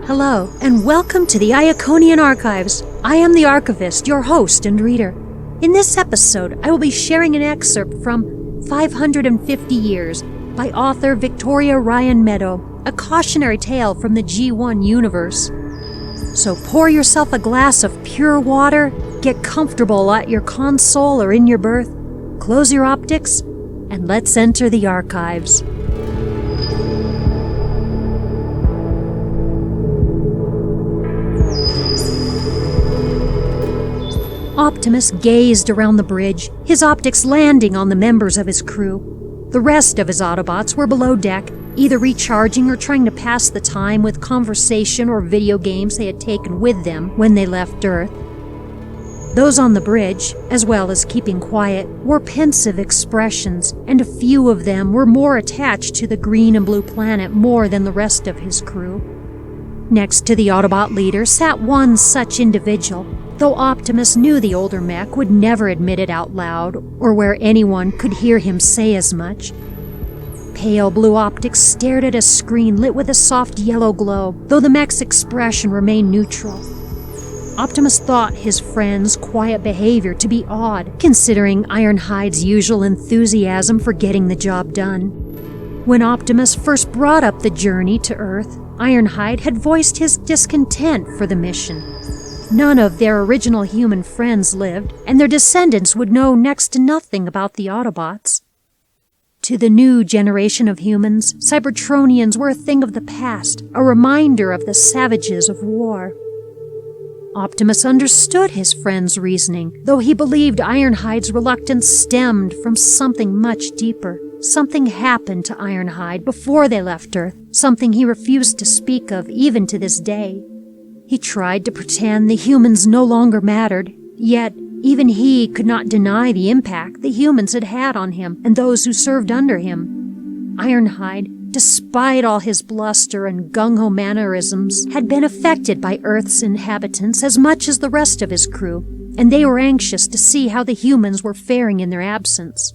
Hello, and welcome to the Iaconian Archives. I am the archivist, your host and reader. In this episode, I will be sharing an excerpt from 550 Years by author Victoria Ryan Meadow, a cautionary tale from the G1 universe. So pour yourself a glass of pure water, get comfortable at your console or in your berth, close your optics, and let's enter the archives. Optimus gazed around the bridge, his optics landing on the members of his crew. The rest of his Autobots were below deck, either recharging or trying to pass the time with conversation or video games they had taken with them when they left Earth. Those on the bridge, as well as keeping quiet, wore pensive expressions, and a few of them were more attached to the green and blue planet more than the rest of his crew. Next to the Autobot leader sat one such individual, though Optimus knew the older mech would never admit it out loud or where anyone could hear him say as much. Pale blue optics stared at a screen lit with a soft yellow glow, though the mech's expression remained neutral. Optimus thought his friend's quiet behavior to be odd, considering Ironhide's usual enthusiasm for getting the job done. When Optimus first brought up the journey to Earth, Ironhide had voiced his discontent for the mission. None of their original human friends lived, and their descendants would know next to nothing about the Autobots. To the new generation of humans, Cybertronians were a thing of the past, a reminder of the savages of war. Optimus understood his friend's reasoning, though he believed Ironhide's reluctance stemmed from something much deeper. Something happened to Ironhide before they left Earth, something he refused to speak of even to this day. He tried to pretend the humans no longer mattered, yet even he could not deny the impact the humans had had on him and those who served under him. Ironhide, despite all his bluster and gung-ho mannerisms, had been affected by Earth's inhabitants as much as the rest of his crew, and they were anxious to see how the humans were faring in their absence.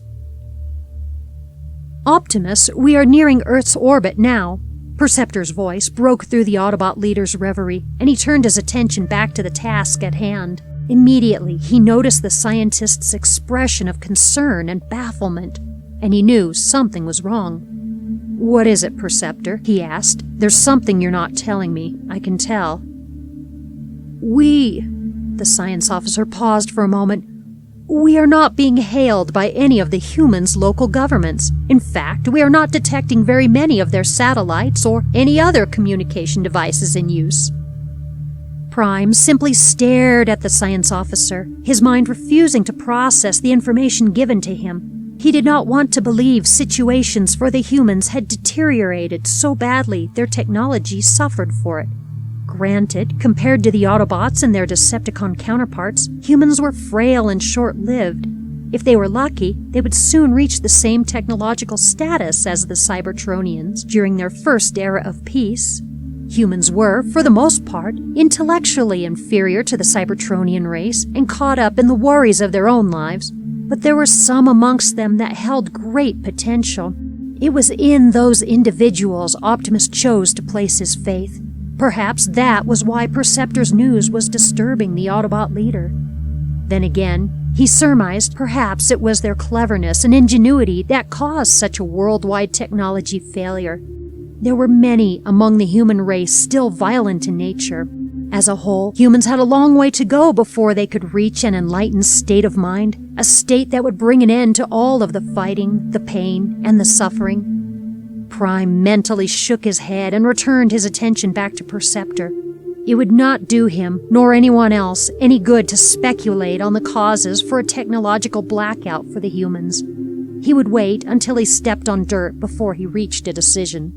"Optimus, we are nearing Earth's orbit now." Perceptor's voice broke through the Autobot leader's reverie, and he turned his attention back to the task at hand. Immediately, he noticed the scientist's expression of concern and bafflement, and he knew something was wrong. "What is it, Perceptor?" he asked. "There's something you're not telling me, I can tell." The science officer paused for a moment. "We are not being hailed by any of the humans' local governments. In fact, we are not detecting very many of their satellites or any other communication devices in use." Prime simply stared at the science officer, his mind refusing to process the information given to him. He did not want to believe situations for the humans had deteriorated so badly their technology suffered for it. Granted, compared to the Autobots and their Decepticon counterparts, humans were frail and short-lived. If they were lucky, they would soon reach the same technological status as the Cybertronians during their first era of peace. Humans were, for the most part, intellectually inferior to the Cybertronian race and caught up in the worries of their own lives, but there were some amongst them that held great potential. It was in those individuals Optimus chose to place his faith. Perhaps that was why Perceptor's news was disturbing the Autobot leader. Then again, he surmised perhaps it was their cleverness and ingenuity that caused such a worldwide technology failure. There were many among the human race still violent in nature. As a whole, humans had a long way to go before they could reach an enlightened state of mind, a state that would bring an end to all of the fighting, the pain, and the suffering. Prime mentally shook his head and returned his attention back to Perceptor. It would not do him, nor anyone else, any good to speculate on the causes for a technological blackout for the humans. He would wait until he stepped on dirt before he reached a decision.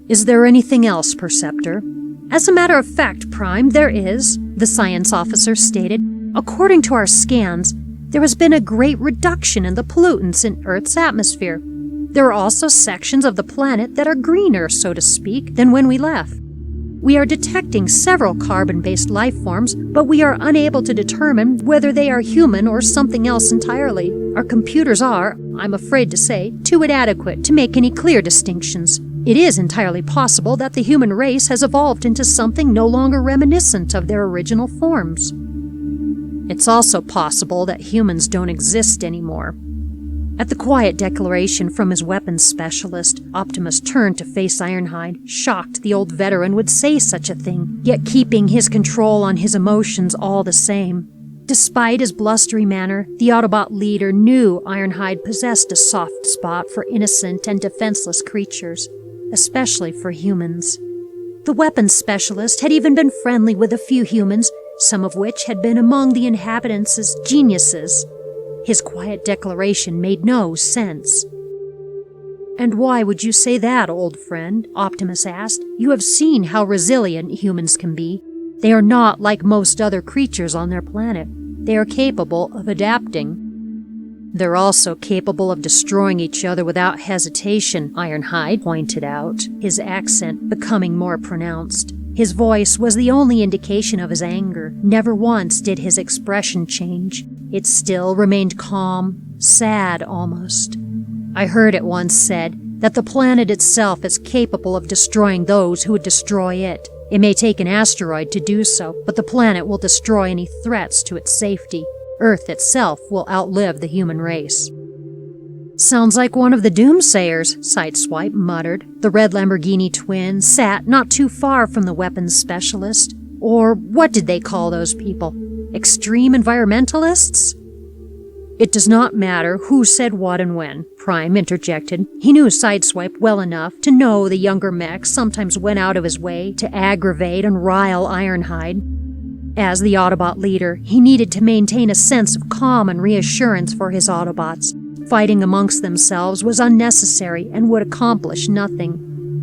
"Is there anything else, Perceptor?" "As a matter of fact, Prime, there is," the science officer stated. "According to our scans, there has been a great reduction in the pollutants in Earth's atmosphere. There are also sections of the planet that are greener, so to speak, than when we left. We are detecting several carbon-based life forms, but we are unable to determine whether they are human or something else entirely. Our computers are, I'm afraid to say, too inadequate to make any clear distinctions. It is entirely possible that the human race has evolved into something no longer reminiscent of their original forms. It's also possible that humans don't exist anymore. At the quiet declaration from his weapons specialist, Optimus turned to face Ironhide, shocked the old veteran would say such a thing, yet keeping his control on his emotions all the same. Despite his blustery manner, the Autobot leader knew Ironhide possessed a soft spot for innocent and defenseless creatures, especially for humans. The weapons specialist had even been friendly with a few humans, some of which had been among the inhabitants' geniuses. His quiet declaration made no sense. "And why would you say that, old friend?" Optimus asked. "You have seen how resilient humans can be. They are not like most other creatures on their planet. They are capable of adapting." "They're also capable of destroying each other without hesitation," Ironhide pointed out, his accent becoming more pronounced. His voice was the only indication of his anger. Never once did his expression change. It still remained calm, sad almost. "I heard it once said that the planet itself is capable of destroying those who would destroy it. It may take an asteroid to do so, but the planet will destroy any threats to its safety. Earth itself will outlive the human race." "Sounds like one of the doomsayers," Sideswipe muttered. The red Lamborghini twin sat not too far from the weapons specialist. Or what did they call those people? Extreme environmentalists? "It does not matter who said what and when," Prime interjected. He knew Sideswipe well enough to know the younger mech sometimes went out of his way to aggravate and rile Ironhide. As the Autobot leader, he needed to maintain a sense of calm and reassurance for his Autobots. Fighting amongst themselves was unnecessary and would accomplish nothing.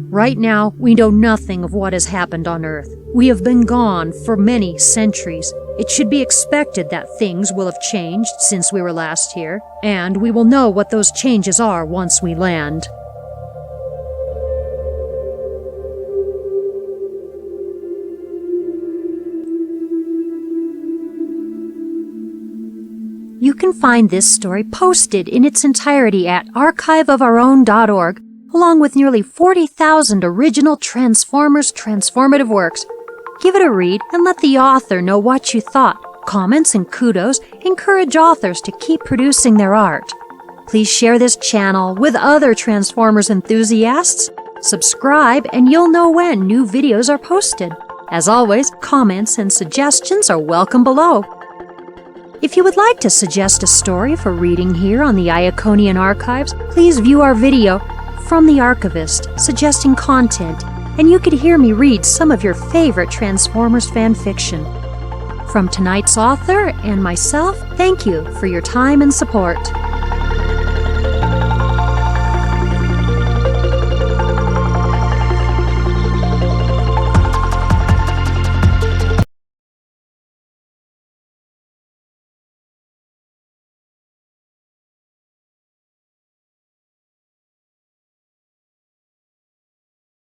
Right now, we know nothing of what has happened on Earth. We have been gone for many centuries. It should be expected that things will have changed since we were last here, and we will know what those changes are once we land. You can find this story posted in its entirety at archiveofourown.org, along with nearly 40,000 original Transformers transformative works. Give it a read and let the author know what you thought. Comments and kudos encourage authors to keep producing their art. Please share this channel with other Transformers enthusiasts. Subscribe and you'll know when new videos are posted. As always, comments and suggestions are welcome below. If you would like to suggest a story for reading here on the Iaconian Archives, please view our video From the Archivist, suggesting content, and you could hear me read some of your favorite Transformers fan fiction. From tonight's author and myself, thank you for your time and support.